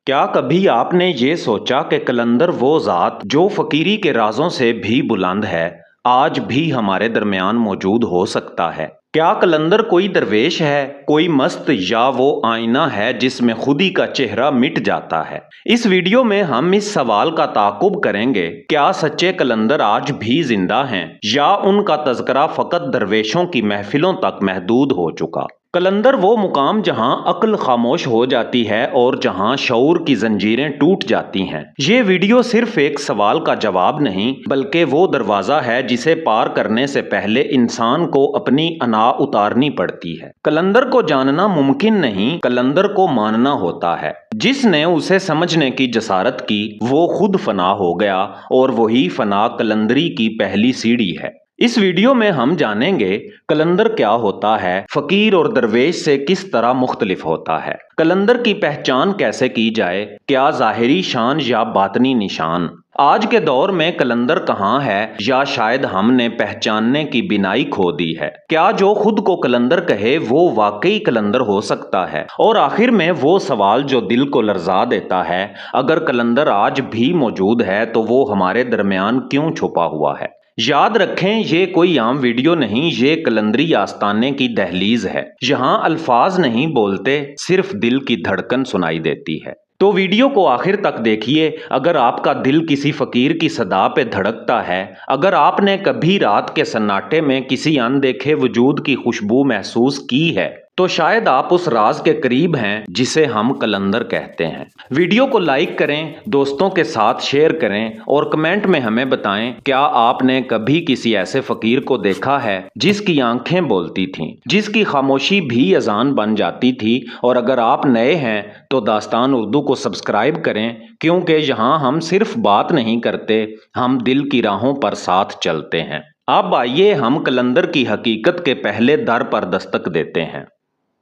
क्या कभी आपने ये सोचा कि कलंदर वो ज़ात जो फ़कीरी के राज़ों से भी बुलंद है, आज भी हमारे दरमियान मौजूद हो सकता है? क्या कलंदर कोई दरवेश है, कोई मस्त, या वो आईना है जिसमें खुदी का चेहरा मिट जाता है? इस वीडियो में हम इस सवाल का ताक़ुब करेंगे, क्या सच्चे कलंदर आज भी जिंदा हैं, या उनका तज़किरा फ़कत दरवेशों की महफिलों तक महदूद हो चुका? कलंदर वो मुकाम जहां अक्ल खामोश हो जाती है और जहां शऊर की जंजीरें टूट जाती हैं। ये वीडियो सिर्फ एक सवाल का जवाब नहीं, बल्कि वो दरवाजा है जिसे पार करने से पहले इंसान को अपनी अना उतारनी पड़ती है। कलंदर को जानना मुमकिन नहीं, कलंदर को मानना होता है। जिसने उसे समझने की जसारत की वो खुद फना हो गया, और वही फना कलंदरी की पहली सीढ़ी है। इस वीडियो में हम जानेंगे कलंदर क्या होता है, फकीर और दरवेश से किस तरह मुख्तलिफ होता है, कलंदर की पहचान कैसे की जाए, क्या ज़ाहिरी शान या बातनी निशान, आज के दौर में कलंदर कहाँ है, या शायद हमने पहचानने की बिनाई खो दी है, क्या जो खुद को कलंदर कहे वो वाकई कलंदर हो सकता है, और आखिर में वो सवाल जो दिल को लर्जा देता है, अगर कलंदर आज भी मौजूद है तो वो हमारे दरमियान क्यों छुपा हुआ है। याद रखें, ये कोई आम वीडियो नहीं, ये कलंदरी आस्ताने की दहलीज है, जहां अल्फाज नहीं बोलते, सिर्फ दिल की धड़कन सुनाई देती है। तो वीडियो को आखिर तक देखिए। अगर आपका दिल किसी फकीर की सदा पे धड़कता है, अगर आपने कभी रात के सन्नाटे में किसी अनदेखे वजूद की खुशबू महसूस की है, तो शायद आप उस राज के करीब हैं जिसे हम कलंदर कहते हैं। वीडियो को लाइक करें, दोस्तों के साथ शेयर करें, और कमेंट में हमें बताएं, क्या आपने कभी किसी ऐसे फकीर को देखा है जिसकी आंखें बोलती थीं, जिसकी खामोशी भी अजान बन जाती थी। और अगर आप नए हैं तो दास्तान उर्दू को सब्सक्राइब करें, क्योंकि यहाँ हम सिर्फ बात नहीं करते, हम दिल की राहों पर साथ चलते हैं। अब आइए हम कलंदर की हकीकत के पहले दर पर दस्तक देते हैं।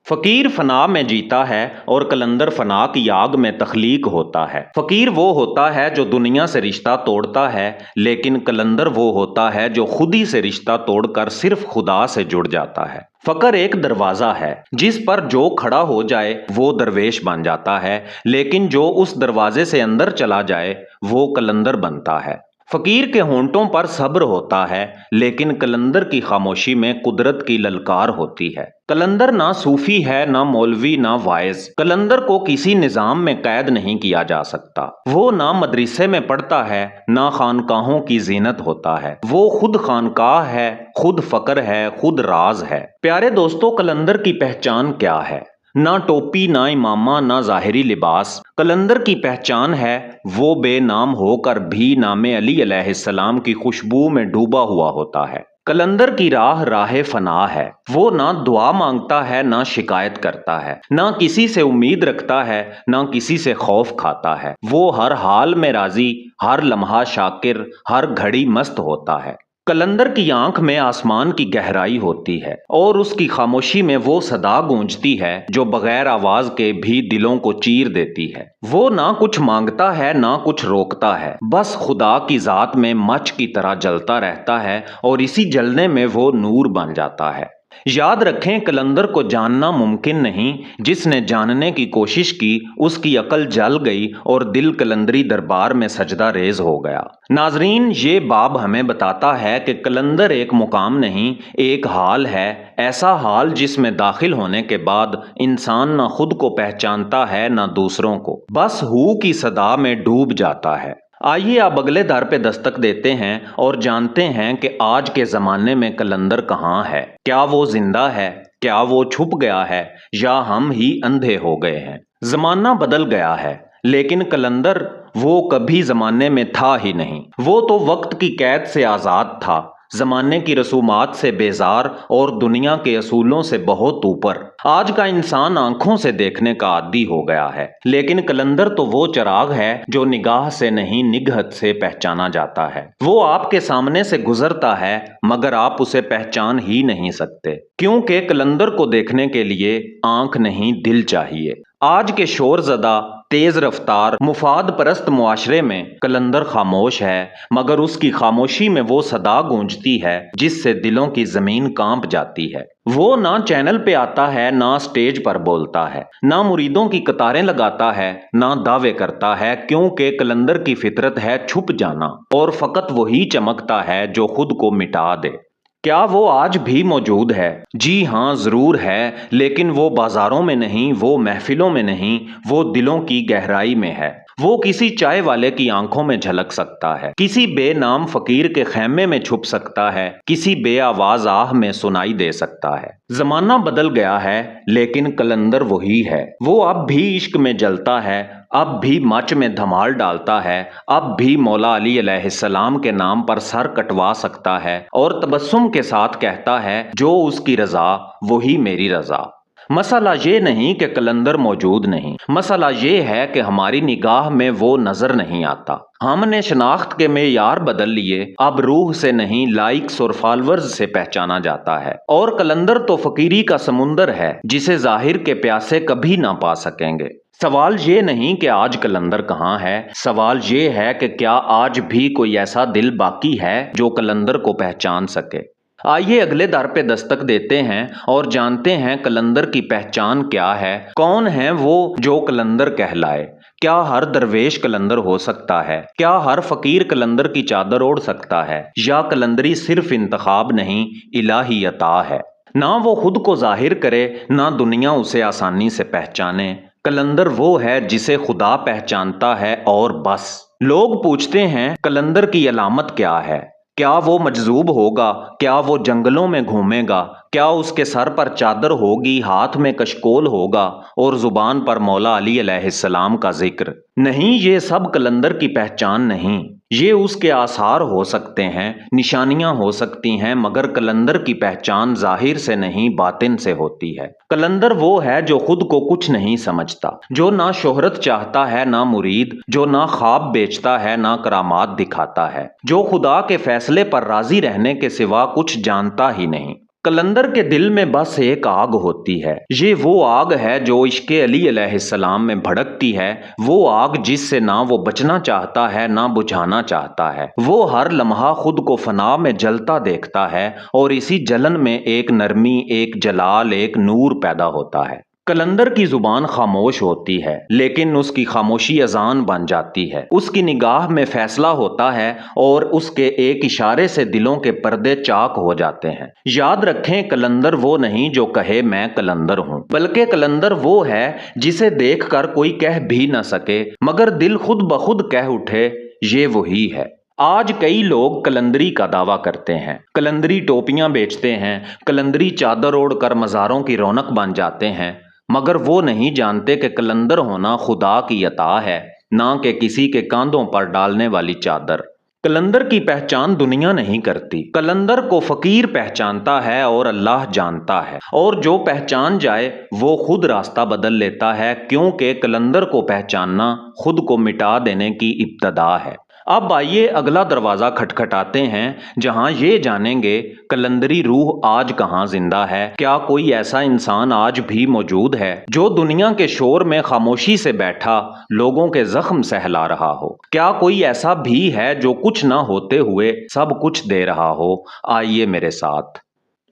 फकीर फना में जीता है और कलंदर फना की आग में तख्लीक होता है। फकीर वो होता है जो दुनिया से रिश्ता तोड़ता है, लेकिन कलंदर वो होता है जो खुदी से रिश्ता तोड़कर सिर्फ खुदा से जुड़ जाता है। फकर एक दरवाजा है जिस पर जो खड़ा हो जाए वो दरवेश बन जाता है, लेकिन जो उस दरवाजे से अंदर चला जाए वो कलंदर बनता है। फकीर के होंठों पर सब्र होता है, लेकिन कलंदर की खामोशी में कुदरत की ललकार होती है। कलंदर ना सूफी है, ना मौलवी, ना वाइज। कलंदर को किसी निजाम में कैद नहीं किया जा सकता। वो ना मदरसे में पढ़ता है, ना खानकाहों की जीनत होता है। वो खुद खानकाह है, खुद फकर है, खुद राज है। प्यारे दोस्तों, कलंदर की पहचान क्या है? ना टोपी, ना इमामा, ना ज़ाहिरी लिबास। कलंदर की पहचान है वो बेनाम होकर भी नामे अली अलैहिस्सलाम की खुशबू में डूबा हुआ होता है। कलंदर की राह राह फना है। वो ना दुआ मांगता है, ना शिकायत करता है, ना किसी से उम्मीद रखता है, ना किसी से खौफ खाता है। वो हर हाल में राजी, हर लम्हा शाकिर, हर घड़ी मस्त होता है। कलंदर की आंख में आसमान की गहराई होती है, और उसकी खामोशी में वो सदा गूंजती है जो बगैर आवाज के भी दिलों को चीर देती है। वो ना कुछ मांगता है, ना कुछ रोकता है, बस खुदा की जात में मच की तरह जलता रहता है, और इसी जलने में वो नूर बन जाता है। याद रखें, कलंदर को जानना मुमकिन नहीं, जिसने जानने की कोशिश की उसकी अकल जल गई और दिल कलंदरी दरबार में सजदा रेज हो गया। नाजरीन, ये बाब हमें बताता है कि कलंदर एक मुकाम नहीं, एक हाल है। ऐसा हाल जिसमें दाखिल होने के बाद इंसान ना खुद को पहचानता है, ना दूसरों को, बस हू की सदा में डूब जाता है। आइए अब अगले दर पे दस्तक देते हैं और जानते हैं कि आज के ज़माने में कलंदर कहाँ है। क्या वो जिंदा है, क्या वो छुप गया है, या हम ही अंधे हो गए हैं। ज़माना बदल गया है, लेकिन कलंदर वो कभी ज़माने में था ही नहीं। वो तो वक्त की कैद से आज़ाद था, ज़माने की रसूमात से बेजार, और दुनिया के असूलों से बहुत ऊपर। आज का इंसान आंखों से देखने का आदी हो गया है, लेकिन कलंदर तो वो चिराग है जो निगाह से नहीं, निगहत से पहचाना जाता है। वो आपके सामने से गुजरता है, मगर आप उसे पहचान ही नहीं सकते, क्योंकि कलंदर को देखने के लिए आंख नहीं, दिल चाहिए। आज के शोर ज़दा, تیز رفتار مفاد پرست معاشرے میں قلندر خاموش ہے، مگر اس کی خاموشی میں وہ صدا گونجتی ہے جس سے دلوں کی زمین کانپ جاتی ہے۔ وہ نہ چینل پہ آتا ہے، نہ سٹیج پر بولتا ہے، نہ مریدوں کی قطاریں لگاتا ہے، نہ دعوے کرتا ہے، کیونکہ قلندر کی فطرت ہے چھپ جانا، اور فقط وہی چمکتا ہے جو خود کو مٹا دے۔ کیا وہ آج بھی موجود ہے؟ جی ہاں، ضرور ہے، لیکن وہ بازاروں میں نہیں، وہ محفلوں میں نہیں، وہ دلوں کی گہرائی میں ہے۔ وہ کسی چائے والے کی آنکھوں میں جھلک سکتا ہے، کسی بے نام فقیر کے خیمے میں چھپ سکتا ہے، کسی بے آواز آہ میں سنائی دے سکتا ہے۔ زمانہ بدل گیا ہے، لیکن قلندر وہی ہے۔ وہ اب بھی عشق میں جلتا ہے، اب بھی مچ میں دھمال ڈالتا ہے، اب بھی مولا علی علیہ السلام کے نام پر سر کٹوا سکتا ہے، اور تبسم کے ساتھ کہتا ہے، جو اس کی رضا وہی میری رضا۔ مسئلہ یہ نہیں کہ قلندر موجود نہیں، مسئلہ یہ ہے کہ ہماری نگاہ میں وہ نظر نہیں آتا۔ ہم نے شناخت کے معیار بدل لیے، اب روح سے نہیں، لائکس اور فالورز سے پہچانا جاتا ہے۔ اور قلندر تو فقیری کا سمندر ہے جسے ظاہر کے پیاسے کبھی نہ پا سکیں گے۔ سوال یہ نہیں کہ آج قلندر کہاں ہے، سوال یہ ہے کہ کیا آج بھی کوئی ایسا دل باقی ہے جو قلندر کو پہچان سکے۔ آئیے اگلے در پہ دستک دیتے ہیں اور جانتے ہیں قلندر کی پہچان کیا ہے، کون ہیں وہ جو قلندر کہلائے۔ کیا ہر درویش قلندر ہو سکتا ہے؟ کیا ہر فقیر قلندر کی چادر اوڑھ سکتا ہے؟ یا قلندری صرف انتخاب نہیں، الہی عطا ہے؟ نہ وہ خود کو ظاہر کرے، نہ دنیا اسے آسانی سے پہچانے۔ قلندر وہ ہے جسے خدا پہچانتا ہے اور بس۔ لوگ پوچھتے ہیں قلندر کی علامت کیا ہے؟ کیا وہ مجذوب ہوگا؟ کیا وہ جنگلوں میں گھومے گا؟ کیا اس کے سر پر چادر ہوگی، ہاتھ میں کشکول ہوگا اور زبان پر مولا علی علیہ السلام کا ذکر؟ نہیں، یہ سب قلندر کی پہچان نہیں۔ یہ اس کے آثار ہو سکتے ہیں، نشانیاں ہو سکتی ہیں، مگر قلندر کی پہچان ظاہر سے نہیں، باطن سے ہوتی ہے۔ قلندر وہ ہے جو خود کو کچھ نہیں سمجھتا، جو نہ شہرت چاہتا ہے نہ مرید، جو نہ خواب بیچتا ہے نہ کرامات دکھاتا ہے، جو خدا کے فیصلے پر راضی رہنے کے سوا کچھ جانتا ہی نہیں۔ قلندر کے دل میں بس ایک آگ ہوتی ہے، یہ وہ آگ ہے جو عشق علی علیہ السلام میں بھڑکتی ہے، وہ آگ جس سے نہ وہ بچنا چاہتا ہے نہ بجھانا چاہتا ہے۔ وہ ہر لمحہ خود کو فنا میں جلتا دیکھتا ہے، اور اسی جلن میں ایک نرمی، ایک جلال، ایک نور پیدا ہوتا ہے۔ قلندر کی زبان خاموش ہوتی ہے، لیکن اس کی خاموشی اذان بن جاتی ہے۔ اس کی نگاہ میں فیصلہ ہوتا ہے، اور اس کے ایک اشارے سے دلوں کے پردے چاک ہو جاتے ہیں۔ یاد رکھیں، قلندر وہ نہیں جو کہے میں قلندر ہوں، بلکہ قلندر وہ ہے جسے دیکھ کر کوئی کہہ بھی نہ سکے، مگر دل خود بخود کہہ اٹھے، یہ وہی ہے۔ آج کئی لوگ قلندری کا دعویٰ کرتے ہیں، قلندری ٹوپیاں بیچتے ہیں، قلندری چادر اوڑھ کر مزاروں کی رونق بن جاتے ہیں، مگر وہ نہیں جانتے کہ قلندر ہونا خدا کی عطا ہے، نہ کہ کسی کے کاندھوں پر ڈالنے والی چادر۔ قلندر کی پہچان دنیا نہیں کرتی، قلندر کو فقیر پہچانتا ہے اور اللہ جانتا ہے، اور جو پہچان جائے وہ خود راستہ بدل لیتا ہے، کیونکہ قلندر کو پہچاننا خود کو مٹا دینے کی ابتدا ہے۔ اب آئیے اگلا دروازہ کھٹکھٹاتے ہیں، جہاں یہ جانیں گے قلندری روح آج کہاں زندہ ہے۔ کیا کوئی ایسا انسان آج بھی موجود ہے جو دنیا کے شور میں خاموشی سے بیٹھا لوگوں کے زخم سہلا رہا ہو؟ کیا کوئی ایسا بھی ہے جو کچھ نہ ہوتے ہوئے سب کچھ دے رہا ہو؟ آئیے میرے ساتھ۔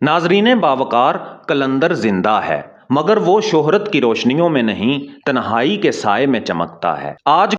ناظرین باوقار، قلندر زندہ ہے، مگر وہ شہرت کی روشنیوں میں نہیں، تنہائی کے سائے میں چمکتا ہے۔ آج